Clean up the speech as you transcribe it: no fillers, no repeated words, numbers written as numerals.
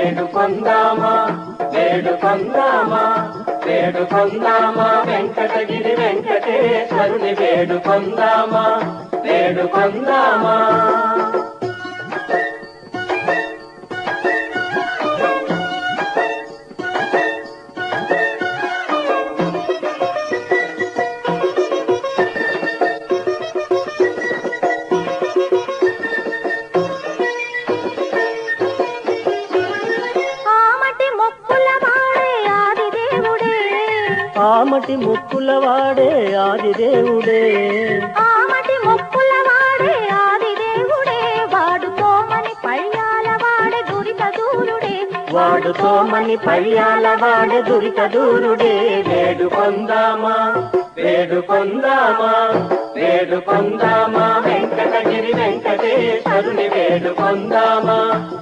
వేడుకొందామా వేడుకొందామా వేడుకొందామా వెంకటగిరి వెంకటేశ్వరుని వేడుకొందామా వేడుకొందామా. ఆమటి మొక్కుల వాడే ఆదిదేవుడే ఆమటి మొక్కుల వాడే ఆదిదేవుడే వాడుకోమని పయ్యాల వాడే దురిత దూరుడే వాడుకోమని పయ్యాల వాడే దురిత దూరుడే. వేడుకొందామా వేడుకొందామా వేడుకొందామా వెంకటగిరి వెంకటేశ్వరుని వేడుకొందామా